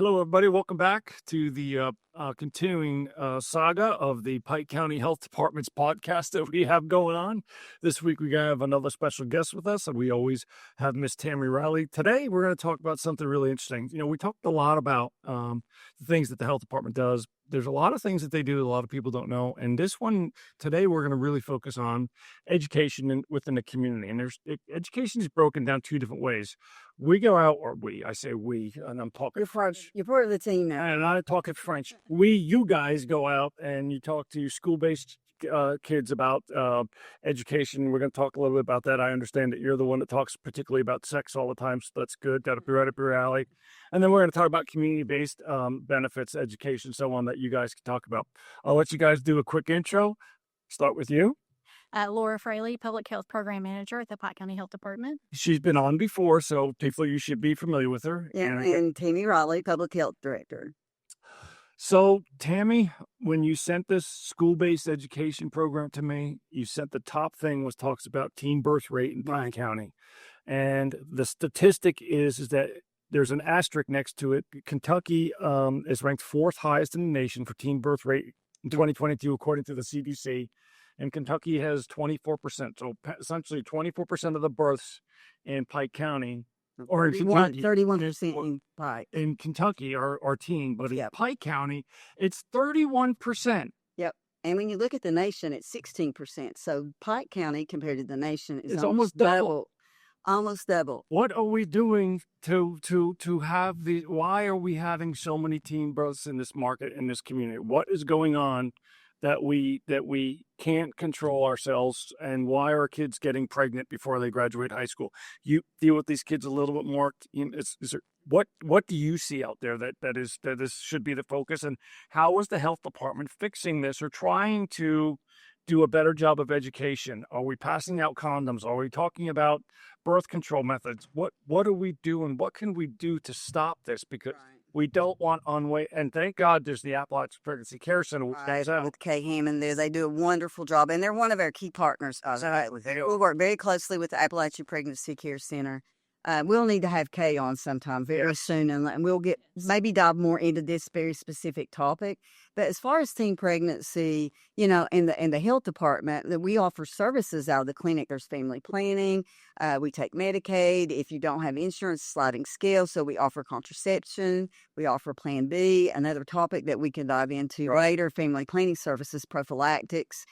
Hello, everybody. Welcome back to the continuing saga of the Pike County Health Department's podcast that we have going on. This week, we have another special guest with us, and we always have Miss Tammy Riley. Today, we're going to talk about something really interesting. You know, we talked a lot about the things that the health department does. There's a lot of things that they do that a lot of people don't know. And this one, today, we're going to really focus on education within the community. And education is broken down two different ways. We go out, I say we, and I'm talking You're French. You're part of the team now. And I'm talking French. You guys go out and you talk to school-based kids about education. We're going to talk a little bit about that. I understand that you're the one that talks particularly about sex all the time, so that's good. That'll be right up your alley. And then we're going to talk about community-based benefits, education, so on that you guys can talk about. I'll let you guys do a quick intro. Start with you. Laura Fraley, Public Health Program Manager at the Pike County Health Department. She's been on before, so hopefully you should be familiar with her. And Tammy Riley, Public Health Director. So, Tammy, when you sent this school-based education program to me, you sent the top thing talks about teen birth rate in Pike County. And the statistic is that there's an asterisk next to it. Kentucky is ranked fourth highest in the nation for teen birth rate in 2022, according to the CDC. And Kentucky has 24%. So essentially 24% of the births in Pike County, or in Kentucky, 31% in Pike. In Kentucky are teen, but in Yep. Pike County, it's 31%. Yep. And when you look at the nation, it's 16%. So Pike County compared to the nation is It's almost double. Almost double. What are we doing to have why are we having so many teen births in this market, in this community? What is going on that we can't control ourselves, and why are kids getting pregnant before they graduate high school? You deal with these kids a little bit more. What do you see out there that should be the focus, and how is the health department fixing this or trying to do a better job of education? Are we passing out condoms? Are we talking about birth control methods? What are we doing? What can we do to stop this? Because we don't want and thank God there's the Appalachian Pregnancy Care Center. With Kay Hammond there. They do a wonderful job, and they're one of our key partners. We work very closely with the Appalachian Pregnancy Care Center. We'll need to have Kay on sometime very soon, and we'll maybe dive more into this very specific topic. But as far as teen pregnancy, you know, in the health department, that we offer services out of the clinic. There's family planning. We take Medicaid. If you don't have insurance, sliding scale. So we offer contraception. We offer Plan B. Another topic that we can dive into later: family planning services, prophylactics.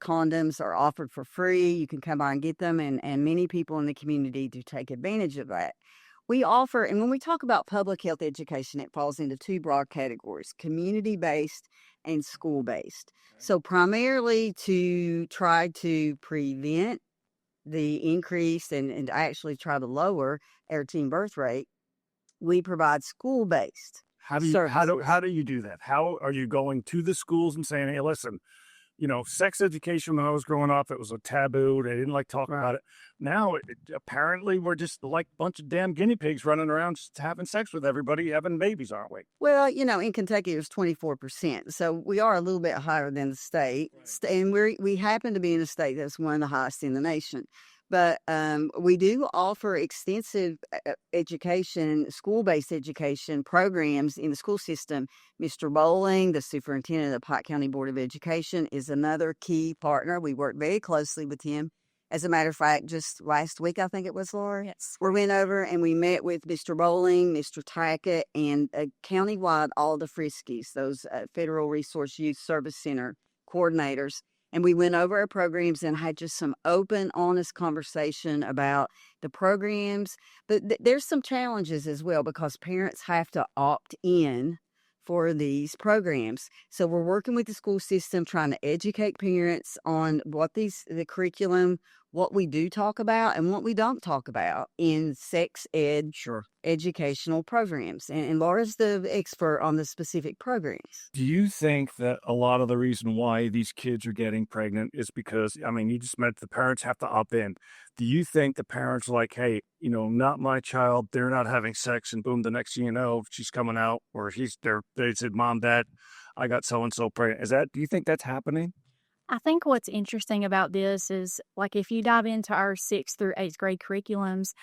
Condoms are offered for free. You can come by and get them, and many people in the community do take advantage of that. We offer, and when we talk about public health education, it falls into two broad categories: community-based and school-based. So primarily to try to prevent the increase and actually try to lower our teen birth rate, we provide school-based. How do you do that? How are you going to the schools and saying, hey, listen, you know, sex education when I was growing up, it was a taboo. They didn't like talking about it. Now, apparently, we're just like a bunch of damn guinea pigs running around just having sex with everybody, having babies, aren't we? Well, you know, in Kentucky, it's 24%. So we are a little bit higher than the state. Right. And we happen to be in a state that's one of the highest in the nation. But we do offer extensive education, school-based education programs in the school system. Mr. Bowling, the superintendent of the Pike County Board of Education, is another key partner. We work very closely with him. As a matter of fact, just last week, I think it was, Laura, yes, we went over and we met with Mr. Bowling, Mr. Tackett, and countywide, all the Friskies, those Federal Resource Youth Service Center coordinators. And we went over our programs and had just some open, honest conversation about the programs. But there's some challenges as well, because parents have to opt in for these programs. So we're working with the school system, trying to educate parents on the curriculum, what we do talk about and what we don't talk about in sex ed educational programs. And Laura's the expert on the specific programs. Do you think that a lot of the reason why these kids are getting pregnant is because, I mean, you just meant the parents have to opt in. Do you think the parents are like, hey, you know, not my child, they're not having sex, and boom, the next thing you know, she's coming out, or they said, Mom, Dad, I got so-and-so pregnant. Do you think that's happening? I think what's interesting about this is, like, if you dive into our 6th through 8th grade curriculums,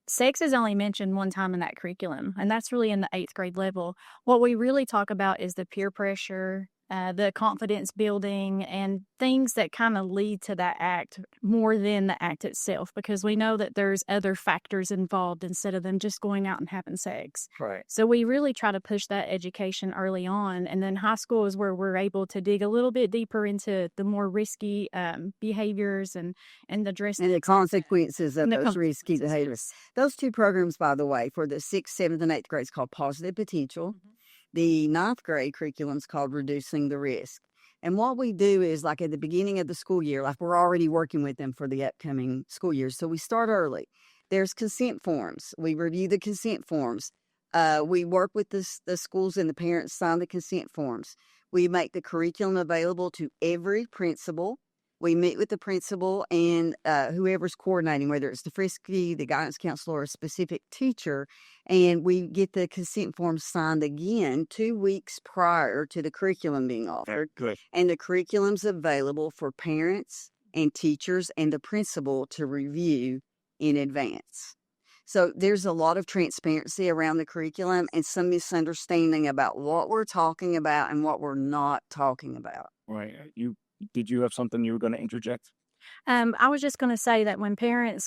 sex is only mentioned one time in that curriculum, and that's really in the 8th grade level. What we really talk about is the peer pressure, the confidence building, and things that kind of lead to that act more than the act itself, because we know that there's other factors involved instead of them just going out and having sex. Right. So we really try to push that education early on, and then high school is where we're able to dig a little bit deeper into the more risky behaviors and the dress And the consequences of and the those risky consequences, behaviors. yes. Those two programs, by the way, for the 6th, 7th, and 8th grades called Positive Potential. The 9th grade curriculum is called Reducing the Risk. And what we do is, like at the beginning of the school year, like we're already working with them for the upcoming school year. So we start early. There's consent forms. We review the consent forms. We work with the schools and the parents sign the consent forms. We make the curriculum available to every principal. We meet with the principal and whoever's coordinating, whether it's the Frisky, the guidance counselor, or a specific teacher, and we get the consent form signed again 2 weeks prior to the curriculum being offered. Good. And the curriculum's available for parents and teachers and the principal to review in advance. So there's a lot of transparency around the curriculum and some misunderstanding about what we're talking about and what we're not talking about. Right. Did you have something you were going to interject? I was just going to say that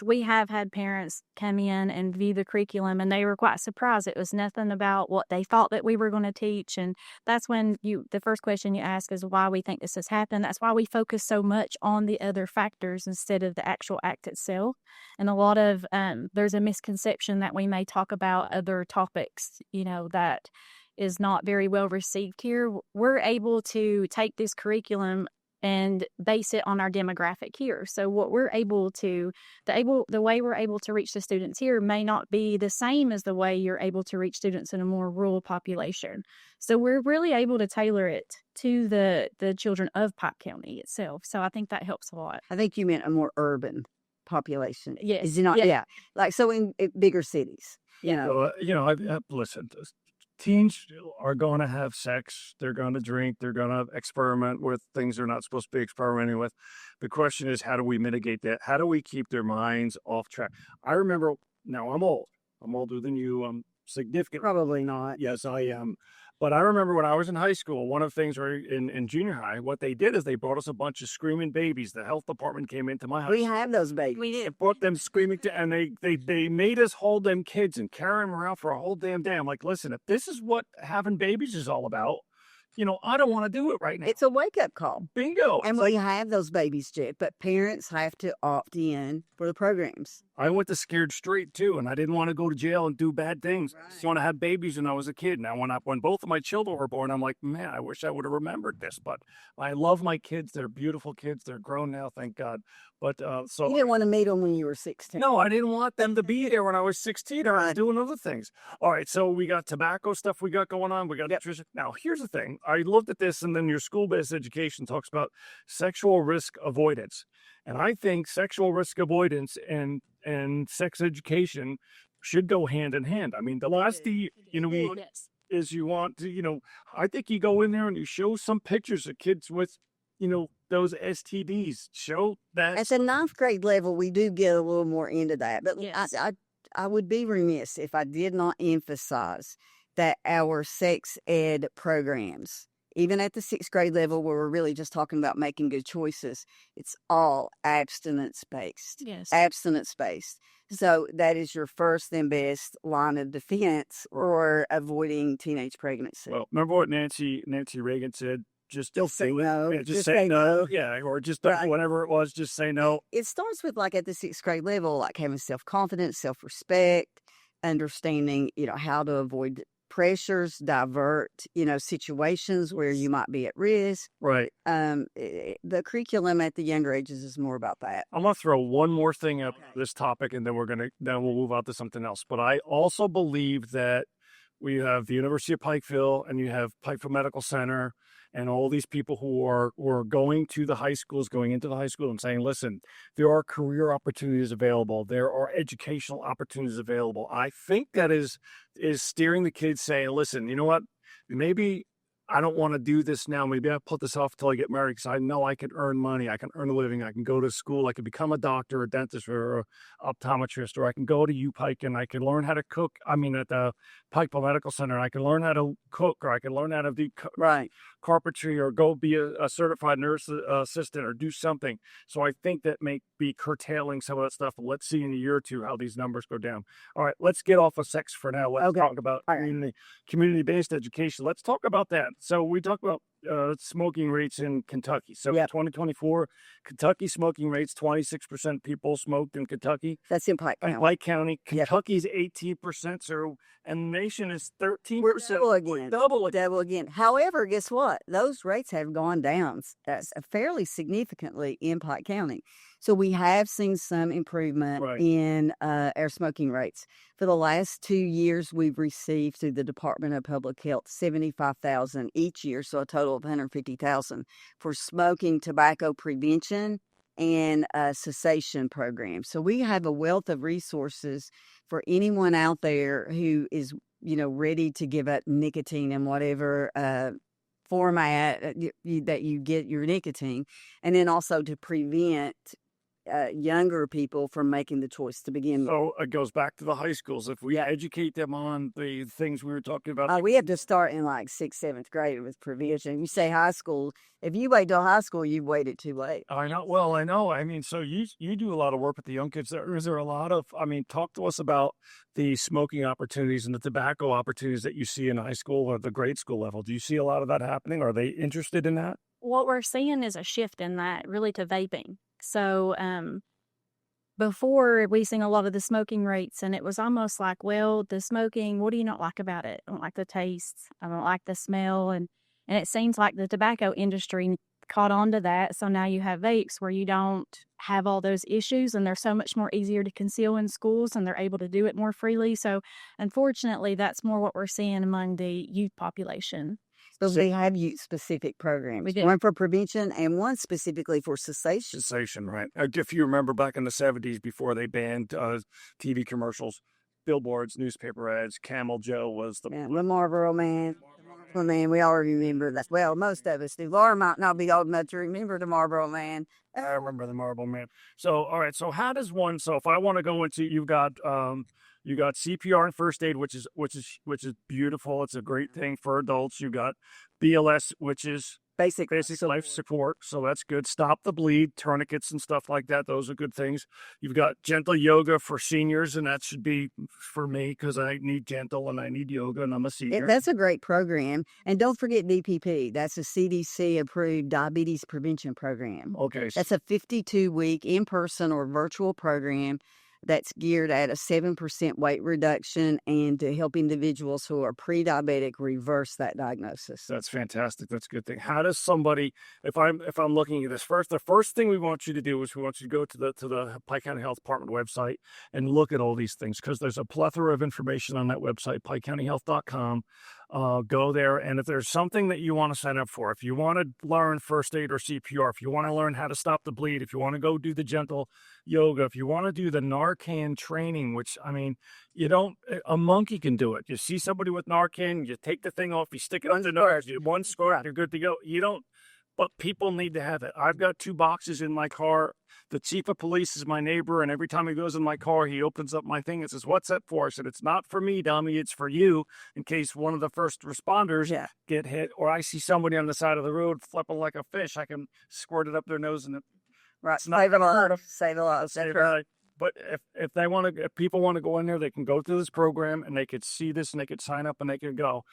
we have had parents come in and view the curriculum, and they were quite surprised. It was nothing about what they thought that we were going to teach. And that's when the first question you ask is why we think this has happened. That's why we focus so much on the other factors instead of the actual act itself. And a lot of, there's a misconception that we may talk about other topics, that is not very well received here. We're able to take this curriculum and base it on our demographic here. So what we're able to, the way we're able to reach the students here may not be the same as the way you're able to reach students in a more rural population. So we're really able to tailor it to the children of Pike County itself. So I think that helps a lot. I think you meant a more urban population. Yes. Is it not? Yeah. Like, so in bigger cities, So, listen, teens are going to have sex. They're going to drink. They're going to experiment with things they're not supposed to be experimenting with. The question is, how do we mitigate that? How do we keep their minds off track? I remember, now I'm old. I'm older than you. I'm significant. Probably not. Yes, I am. But I remember when I was in high school, one of the things in junior high, what they did is they brought us a bunch of screaming babies. The health department came into my house. We have those babies. We did. It brought them screaming, and they made us hold them kids and carry them around for a whole damn day. I'm like, listen, if this is what having babies is all about, I don't want to do it right now. It's a wake-up call. Bingo. And we have those babies, Jeff, but parents have to opt in for the programs. I went to Scared Straight too, and I didn't want to go to jail and do bad things. I just want to have babies when I was a kid. Now, when both of my children were born, I'm like, man, I wish I would have remembered this. But I love my kids. They're beautiful kids. They're grown now, thank God. But You didn't want to meet them when you were 16. no, I didn't want them to be there when I was 16. I was doing other things. All right, so we got tobacco stuff we got going on. We got nutrition. Now, here's the thing. I looked at this, and then your school-based education talks about sexual risk avoidance. And I think sexual risk avoidance and sex education should go hand in hand. I mean, the last thing, Yes. is you want to, I think you go in there and you show some pictures of kids with, those STDs. Show that. At the 9th grade level, we do get a little more into that. But Yes. I would be remiss if I did not emphasize that our sex ed programs, even at the 6th grade level where we're really just talking about making good choices, it's all abstinence-based. Yes. Abstinence-based. So that is your first and best line of defense for avoiding teenage pregnancy. Well, remember what Nancy Reagan said? Just say do it. no. Yeah, just say no. Yeah, or just Right. whatever it was, just say no. It starts with, like, at the 6th grade level, like having self-confidence, self-respect, understanding, how to avoid pressures, divert, situations where you might be at risk. Right. The curriculum at the younger ages is more about that. I'm gonna throw one more thing up this topic, and then then we'll move on to something else. But I also believe that we have the University of Pikeville, and you have Pikeville Medical Center, and all these people who are going to the high schools, going into the high school and saying, listen, there are career opportunities available. There are educational opportunities available. I think that is steering the kids saying, listen, you know what? Maybe I don't want to do this now. Maybe I put this off until I get married because I know I can earn money. I can earn a living. I can go to school. I can become a doctor, a dentist, or a optometrist, or I can go to UPike and I can learn how to cook. I mean, at the Pike Medical Center, I can learn how to cook, or I can learn how to do Right. carpentry, or go be a certified nurse assistant, or do something. So I think that may be curtailing some of that stuff. Let's see in a year or two how these numbers go down. All right, let's get off of sex for now. Let's Okay. talk about All right. community-based education. Let's talk about that. So we talked about smoking rates in Kentucky. So Yep. 2024, Kentucky smoking rates, 26% people smoked in Kentucky. That's in Pike In County. Pike County, Yep. Kentucky's 18%, so, and the nation is 13%. We're double again. Double again. Double again. However, guess what? Those rates have gone down fairly significantly in Pike County. So we have seen some improvement Right. in our smoking rates. For the last 2 years, we've received through the Department of Public Health 75,000 each year, so a total of 150,000 for smoking tobacco prevention and cessation programs. So we have a wealth of resources for anyone out there who is, ready to give up nicotine in whatever format that you get your nicotine, and then also to prevent younger people from making the choice to begin with. So it goes back to the high schools. If we educate them on the things we were talking about, We have to start in like 6th, 7th grade with prevention. You say high school. If you wait till high school, you've waited too late. I know. Well, I know. I mean, so you do a lot of work with the young kids. Is there a lot of? I mean, talk to us about the smoking opportunities and the tobacco opportunities that you see in high school or the grade school level. Do you see a lot of that happening? Are they interested in that? What we're seeing is a shift in that really to vaping. So, before we seen a lot of the smoking rates, and it was almost like, well, the smoking, what do you not like about it? I don't like the taste. I don't like the smell. And it seems like the tobacco industry caught on to that. So now you have vapes where you don't have all those issues, and they're so much more easier to conceal in schools, and they're able to do it more freely. So unfortunately, that's more what we're seeing among the youth population. So they have youth-specific programs, We do. one for prevention and one specifically for cessation. Cessation, right? If you remember back in the 70s before they banned TV commercials, billboards, newspaper ads, Camel Joe was the Yeah, the Marlboro Man. Well, man, we all remember that. Well, most of us do. Laura might not be old enough to remember the Marlboro Man. I remember the Marble Man. So, all right. So, how does one? So, if I want to go into, you got CPR and first aid, which is beautiful. It's a great thing for adults. You got BLS, which is Basic life support. So that's good. Stop the bleed, tourniquets and stuff like that. Those are good things. You've got gentle yoga for seniors, and that should be for me because I need gentle and I need yoga, and I'm a senior. That's a great program. And don't forget DPP. That's a CDC-approved diabetes prevention program. Okay. That's a 52-week in-person or virtual program that's geared at a 7% weight reduction and to help individuals who are pre-diabetic reverse that diagnosis. That's fantastic. That's a good thing. How does somebody, if I'm looking at this the first thing we want you to do is we want you to go to the Pike County Health Department website and look at all these things because there's a plethora of information on that website, pikecountyhealth.com. Go there, and if there's something that you want to sign up for, if you want to learn first aid or CPR, if you want to learn how to stop the bleed, if you want to go do the gentle yoga, if you want to do the Narcan training, which, I mean, a monkey can do it. You see somebody with Narcan, you take the thing off, you stick it under the nose, one squirt, you're good to go. But people need to have it. I've got 2 boxes in my car. The chief of police is my neighbor, and every time he goes in my car, he opens up my thing and says, "What's that for?" I said, "It's not for me, dummy. It's for you in case one of the first responders get hit, or I see somebody on the side of the road flipping like a fish. I can squirt it up their nose, and Right. it's not Save a gonna hurt lot. 'em. Save a lot. Say That's that. right. But if people want to go in there, they can go through this program and they could see this and they could sign up and they can go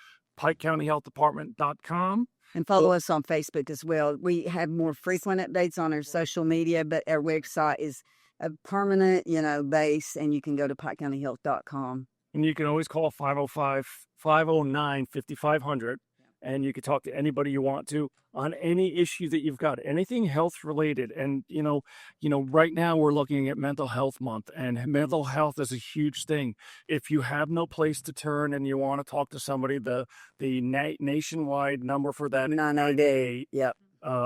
PikeCountyHealthDepartment.com. And follow us on Facebook as well. We have more frequent updates on our social media, but our website is a permanent, base, and you can go to PikeCountyHealth.com. And you can always call 505-509-5500. And you can talk to anybody you want to on any issue that you've got, anything health related. And, right now we're looking at mental health month, and mental health is a huge thing. If you have no place to turn and you want to talk to somebody, the nationwide number for that is 988. Yep.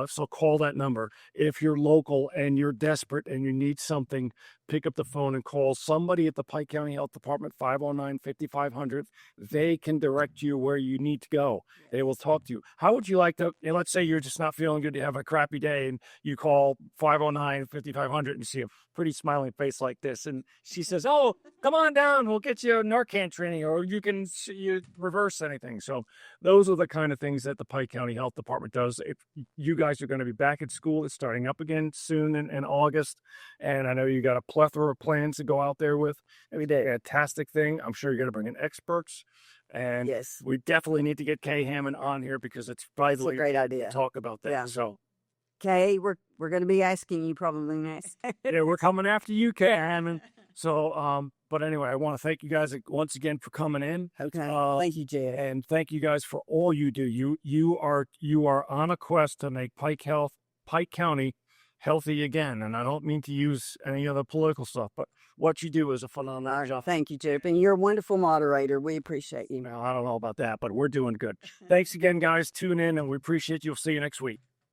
So call that number. If you're local and you're desperate and you need something, pick up the phone and call somebody at the Pike County Health Department, 509-5500. They can direct you where you need to go. They will talk to you. How would you like to, let's say you're just not feeling good, you have a crappy day, and you call 509-5500 and see a pretty smiling face like this. And she says, oh, come on down. We'll get you a Narcan training, or you reverse anything. So those are the kind of things that the Pike County Health Department does. If you guys are going to be back at school, it's starting up again soon in August. And I know you got a plethora of plans to go out there with. Every day, fantastic thing. I'm sure you're going to bring in experts. And Yes. we definitely need to get Kay Hammond on here because it's vitally great idea. to talk about that. Yeah. So, Kay, we're going to be asking you probably next. yeah, we're coming after you, Kay Hammond. So, but anyway, I want to thank you guys once again for coming in. Okay. Thank you, Jed. And thank you guys for all you do. You are on a quest to make Pike County healthy again. And I don't mean to use any other political stuff, but what you do is a phenomenal job. Thank you, Jed. And you're a wonderful moderator. We appreciate you. Now, I don't know about that, but we're doing good. Thanks again, guys. Tune in, and we appreciate you. We'll see you next week.